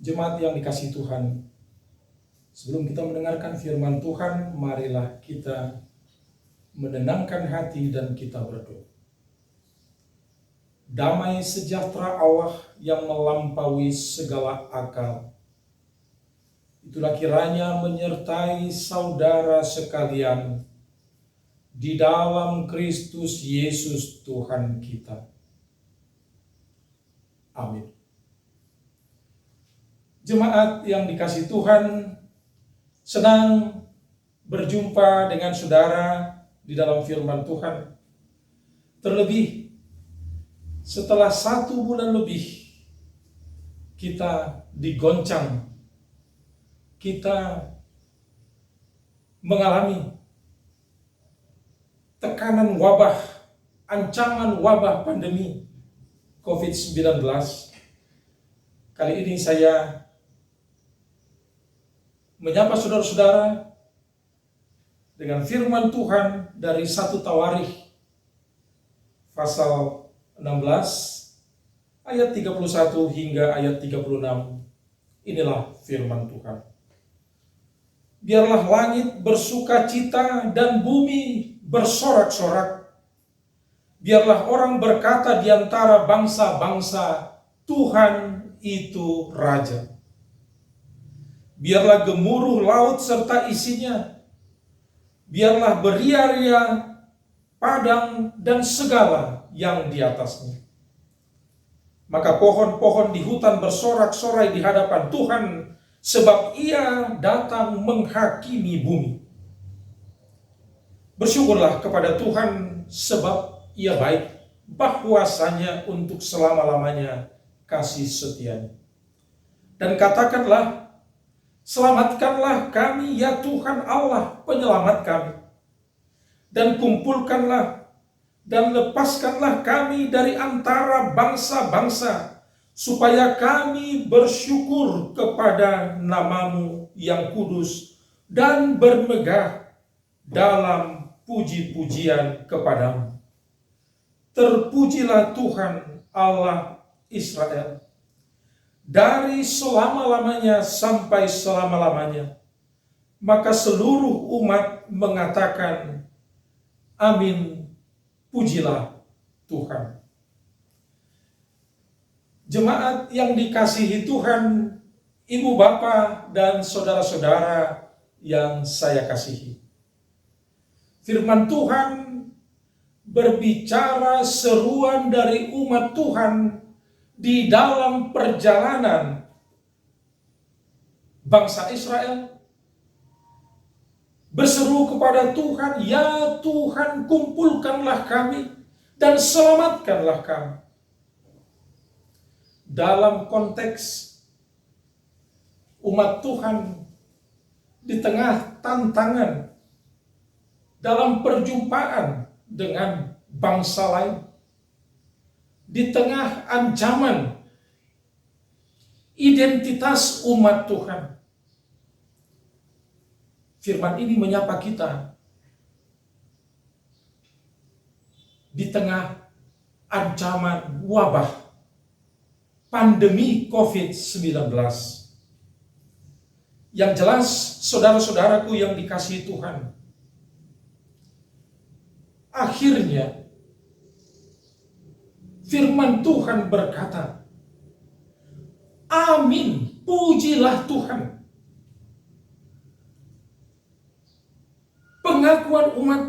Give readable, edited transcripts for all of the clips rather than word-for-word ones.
Jemaat yang dikasihi Tuhan, sebelum kita mendengarkan firman Tuhan, marilah kita menenangkan hati dan kita berdoa. Damai sejahtera Allah yang melampaui segala akal, itulah kiranya menyertai saudara sekalian di dalam Kristus Yesus Tuhan kita. Amin. Jemaat yang dikasihi Tuhan, senang berjumpa dengan saudara di dalam firman Tuhan. Terlebih setelah 1 bulan lebih kita digoncang, kita mengalami tekanan wabah, ancaman wabah pandemi COVID-19. Kali ini saya menyapa saudara-saudara dengan firman Tuhan dari 1 Tawarikh pasal 16 ayat 31 hingga ayat 36. Inilah firman Tuhan. Biarlah langit bersukacita dan bumi bersorak-sorak. Biarlah orang berkata di antara bangsa-bangsa, Tuhan itu Raja. Biarlah gemuruh laut serta isinya. Biarlah beria-ria padang dan segala yang di atasnya. Maka pohon-pohon di hutan bersorak-sorai di hadapan Tuhan, sebab Ia datang menghakimi bumi. Bersyukurlah kepada Tuhan, sebab Ia baik, bahwasanya untuk selama-lamanya kasih setianya. Dan katakanlah, selamatkanlah kami ya Tuhan Allah penyelamat kami. Dan kumpulkanlah dan lepaskanlah kami dari antara bangsa-bangsa, supaya kami bersyukur kepada nama-Mu yang kudus dan bermegah dalam puji-pujian kepadamu. Terpujilah Tuhan Allah Israel dari selama-lamanya sampai selama-lamanya. Maka seluruh umat mengatakan, amin, pujilah Tuhan. Jemaat yang dikasihi Tuhan, ibu bapa dan saudara-saudara yang saya kasihi. Firman Tuhan berbicara seruan dari umat Tuhan di dalam perjalanan bangsa Israel, berseru kepada Tuhan, ya Tuhan, kumpulkanlah kami dan selamatkanlah kami. Dalam konteks umat Tuhan di tengah tantangan, dalam perjumpaan dengan bangsa lain, di tengah ancaman identitas umat Tuhan, firman ini menyapa kita di tengah ancaman wabah pandemi COVID-19. Yang jelas, saudara-saudaraku yang dikasihi Tuhan, akhirnya firman Tuhan berkata, amin, pujilah Tuhan. Pengakuan umat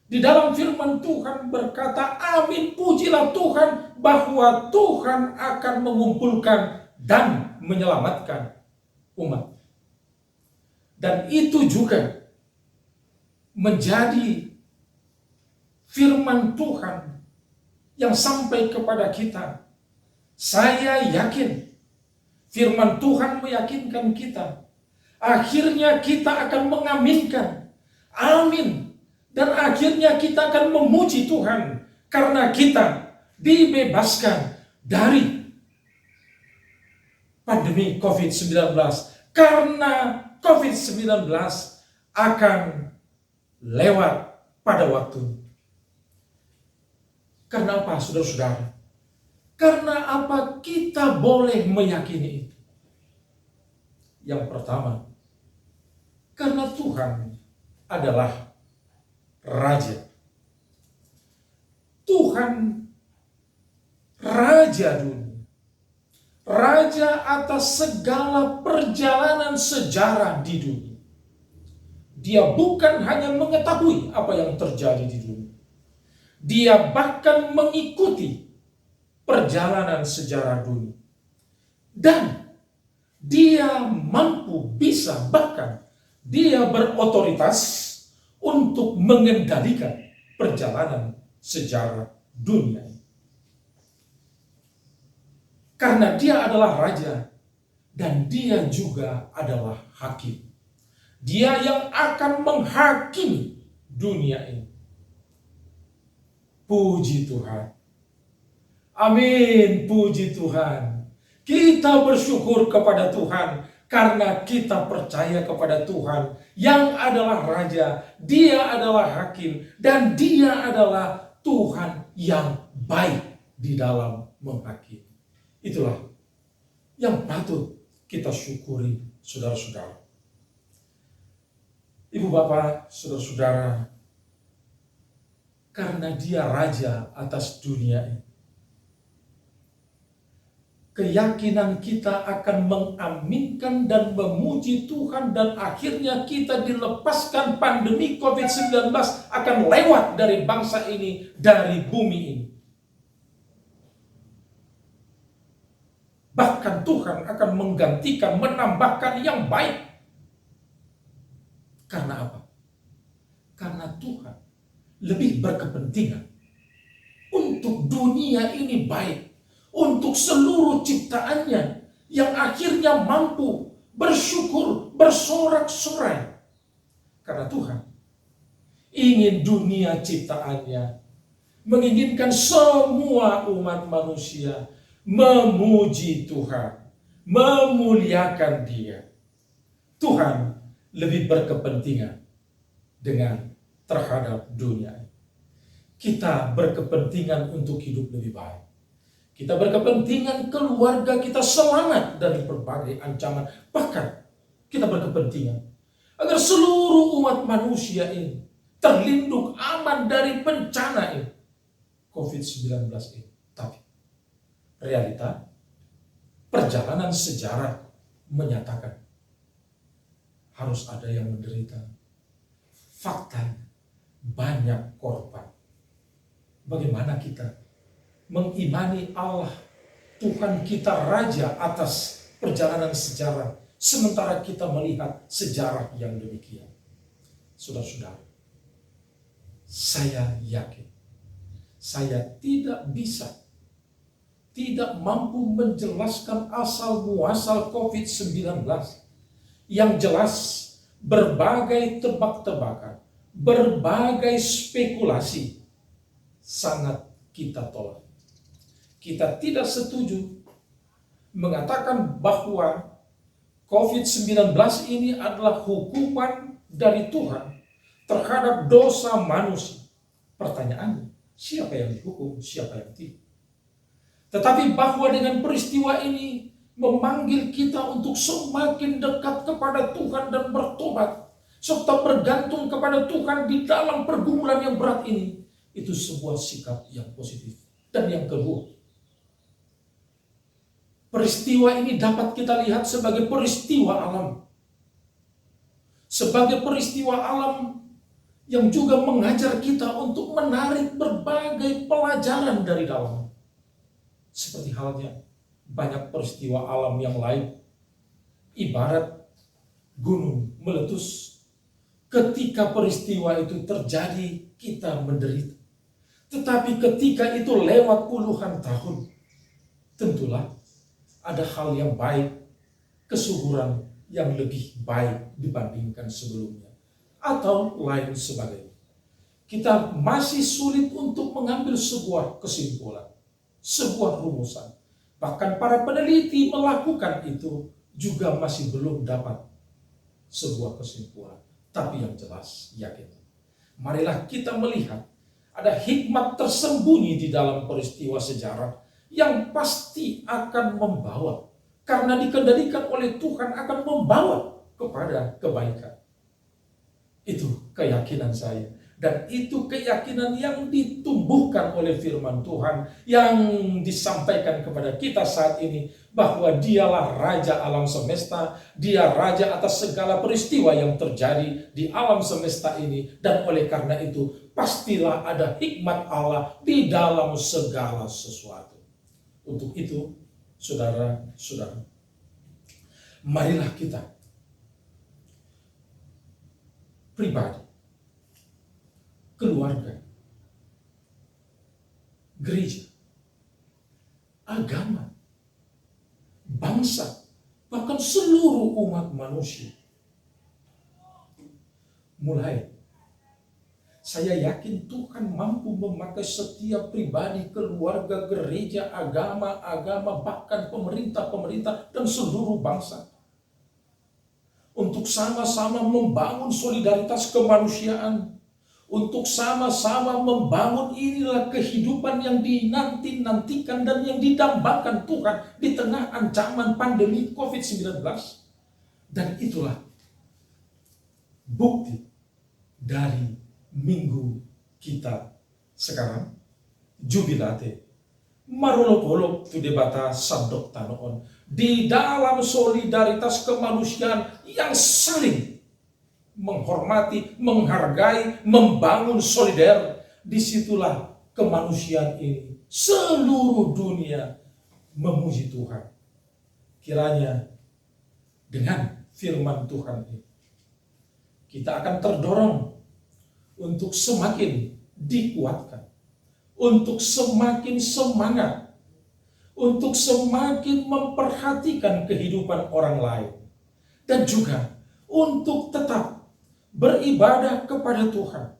di dalam firman Tuhan berkata, amin, pujilah Tuhan, bahwa Tuhan akan mengumpulkan dan menyelamatkan umat. Dan itu juga menjadi firman Tuhan yang sampai kepada kita. Saya yakin firman Tuhan meyakinkan kita. Akhirnya kita akan mengaminkan. Amin. Dan akhirnya kita akan memuji Tuhan karena kita dibebaskan dari pandemi COVID-19. Karena COVID-19 akan lewat pada waktu. Karena apa, saudara-saudara? Karena apa kita boleh meyakini itu? Yang pertama, karena Tuhan adalah Raja. Tuhan Raja dunia. Raja atas segala perjalanan sejarah di dunia. Dia bukan hanya mengetahui apa yang terjadi di dunia. Dia bahkan mengikuti perjalanan sejarah dunia. Dan dia mampu, bisa, bahkan dia berotoritas untuk mengendalikan perjalanan sejarah dunia. Karena dia adalah raja dan dia juga adalah hakim. Dia yang akan menghakimi dunia ini. Puji Tuhan. Amin, puji Tuhan. Kita bersyukur kepada Tuhan karena kita percaya kepada Tuhan yang adalah Raja, Dia adalah Hakim, dan Dia adalah Tuhan yang baik di dalam menghakimi. Itulah yang patut kita syukuri, saudara-saudara. Ibu bapak, saudara-saudara, karena Dia Raja atas dunia ini, keyakinan kita akan mengaminkan dan memuji Tuhan, dan akhirnya kita dilepaskan pandemi COVID-19 akan lewat dari bangsa ini, dari bumi ini. Bahkan Tuhan akan menggantikan, menambahkan yang baik. Karena apa? Karena Tuhan lebih berkepentingan untuk dunia ini baik, untuk seluruh ciptaannya yang akhirnya mampu bersyukur, bersorak-sorai. Karena Tuhan ingin dunia ciptaannya, menginginkan semua umat manusia memuji Tuhan, memuliakan Dia. Tuhan lebih berkepentingan dengan terhadap dunia. Kita berkepentingan untuk hidup lebih baik. Kita berkepentingan keluarga kita selamat dari berbagai ancaman. Bahkan kita berkepentingan agar seluruh umat manusia ini terlindung aman dari bencana ini, COVID-19 ini. Tapi realita perjalanan sejarah menyatakan harus ada yang menderita. Faktanya banyak korban. Bagaimana kita mengimani Allah, Tuhan kita Raja atas perjalanan sejarah, sementara kita melihat sejarah yang demikian? Saudara-saudara, saya yakin saya tidak bisa, tidak mampu menjelaskan asal muasal COVID-19. Yang jelas, berbagai tebak-tebakan, berbagai spekulasi sangat kita tolak. Kita tidak setuju mengatakan bahwa COVID-19 ini adalah hukuman dari Tuhan terhadap dosa manusia. Pertanyaannya, siapa yang dihukum, siapa yang tidak? Tetapi bahwa dengan peristiwa ini memanggil kita untuk semakin dekat kepada Tuhan dan bertobat, serta bergantung kepada Tuhan di dalam pergumulan yang berat ini, itu sebuah sikap yang positif. Dan yang kedua, peristiwa ini dapat kita lihat sebagai peristiwa alam. Sebagai peristiwa alam yang juga mengajar kita untuk menarik berbagai pelajaran dari dalam. Seperti halnya banyak peristiwa alam yang lain. Ibarat gunung meletus. Ketika peristiwa itu terjadi, kita menderita. Tetapi ketika itu lewat puluhan tahun, tentulah ada hal yang baik, kesuburan yang lebih baik dibandingkan sebelumnya, atau lain sebagainya. Kita masih sulit untuk mengambil sebuah kesimpulan, sebuah rumusan. Bahkan para peneliti melakukan itu juga masih belum dapat sebuah kesimpulan. Tapi yang jelas, yakin, marilah kita melihat ada hikmat tersembunyi di dalam peristiwa sejarah yang pasti akan membawa, karena dikendalikan oleh Tuhan, akan membawa kepada kebaikan. Itu keyakinan saya. Dan itu keyakinan yang ditumbuhkan oleh firman Tuhan yang disampaikan kepada kita saat ini, bahwa dialah Raja alam semesta, dia Raja atas segala peristiwa yang terjadi di alam semesta ini. Dan oleh karena itu, pastilah ada hikmat Allah di dalam segala sesuatu. Untuk itu, saudara-saudara, marilah kita pribadi, keluarga, gereja, agama, bangsa, bahkan seluruh umat manusia. Mulai, saya yakin Tuhan mampu memakai setiap pribadi, keluarga, gereja, agama, bahkan pemerintah, dan seluruh bangsa untuk sama-sama membangun solidaritas kemanusiaan, untuk sama-sama membangun inilah kehidupan yang dinanti-nantikan dan yang didambakan Tuhan di tengah ancaman pandemi COVID-19. Dan itulah bukti dari minggu kita sekarang, Jubilate Marolopolo tu debata sadok tanoon, di dalam solidaritas kemanusiaan yang saling menghormati, menghargai, membangun solider. Disitulah kemanusiaan ini, seluruh dunia memuji Tuhan. Kiranya dengan firman Tuhan ini kita akan terdorong untuk semakin dikuatkan, untuk semakin semangat, untuk semakin memperhatikan kehidupan orang lain, dan juga untuk tetap beribadah kepada Tuhan.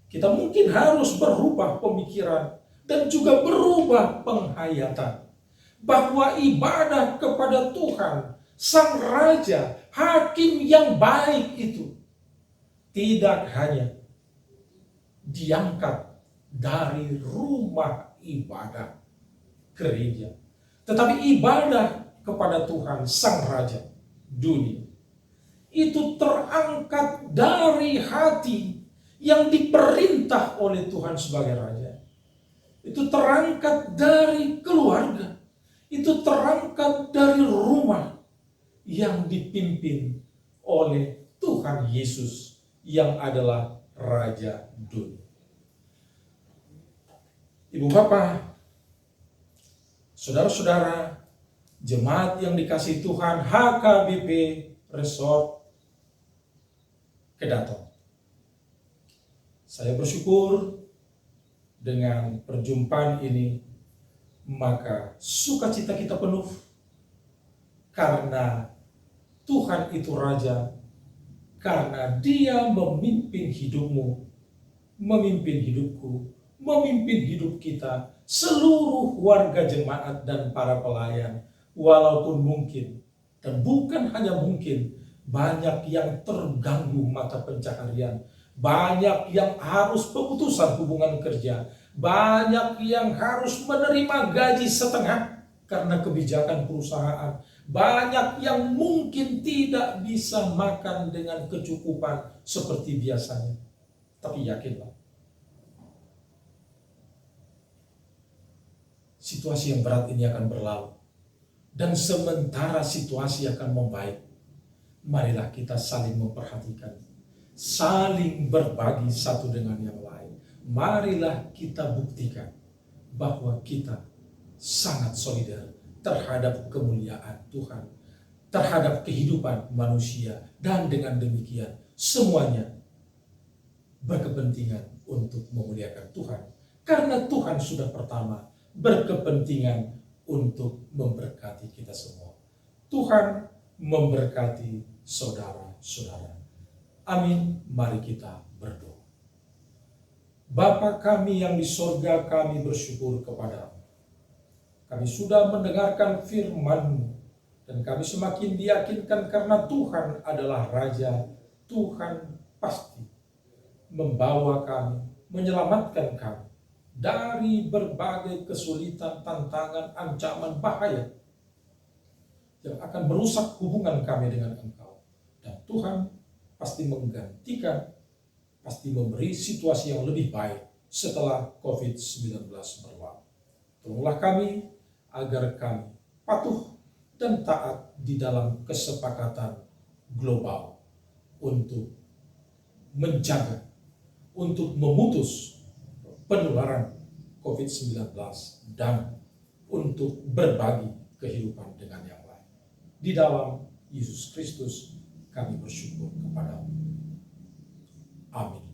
Kita mungkin harus berubah pemikiran dan juga berubah penghayatan, bahwa ibadah kepada Tuhan, Sang Raja, Hakim yang baik itu, tidak hanya diangkat dari rumah ibadah gereja, tetapi ibadah kepada Tuhan Sang Raja dunia itu terangkat dari hati yang diperintah oleh Tuhan sebagai Raja. Itu terangkat dari keluarga, itu terangkat dari rumah yang dipimpin oleh Tuhan Yesus yang adalah Raja dunia. Ibu Bapak, saudara-saudara, jemaat yang dikasihi Tuhan, HKBP Resort Kedaton. Saya bersyukur dengan perjumpaan ini, maka sukacita kita penuh karena Tuhan itu Raja, karena Dia memimpin hidupmu, memimpin hidupku, memimpin hidup kita, seluruh warga jemaat dan para pelayan. Walaupun mungkin, dan bukan hanya mungkin, banyak yang terganggu mata pencaharian, banyak yang harus pemutusan hubungan kerja, banyak yang harus menerima gaji setengah karena kebijakan perusahaan, banyak yang mungkin tidak bisa makan dengan kecukupan seperti biasanya. Tapi yakinlah, situasi yang berat ini akan berlalu. Dan sementara situasi akan membaik, marilah kita saling memperhatikan, saling berbagi satu dengan yang lain. Marilah kita buktikan bahwa kita sangat solidar terhadap kemuliaan Tuhan, terhadap kehidupan manusia. Dan dengan demikian semuanya berkepentingan untuk memuliakan Tuhan. Karena Tuhan sudah pertama berkepentingan untuk memberkati kita semua. Tuhan memberkati saudara-saudara. Amin. Mari kita berdoa. Bapa kami yang di sorga, kami bersyukur kepadamu. Kami sudah mendengarkan firman-Mu, dan kami semakin diyakinkan karena Tuhan adalah Raja. Tuhan pasti membawa kami, menyelamatkan kami dari berbagai kesulitan, tantangan, ancaman, bahaya yang akan merusak hubungan kami dengan Engkau. Dan Tuhan pasti menggantikan, pasti memberi situasi yang lebih baik setelah COVID-19 berlalu. Tolonglah kami agar kami patuh dan taat di dalam kesepakatan global untuk menjaga, untuk memutus penularan COVID-19 dan untuk berbagi kehidupan dengan yang lain. Di dalam Yesus Kristus kami bersyukur kepadamu. Amin.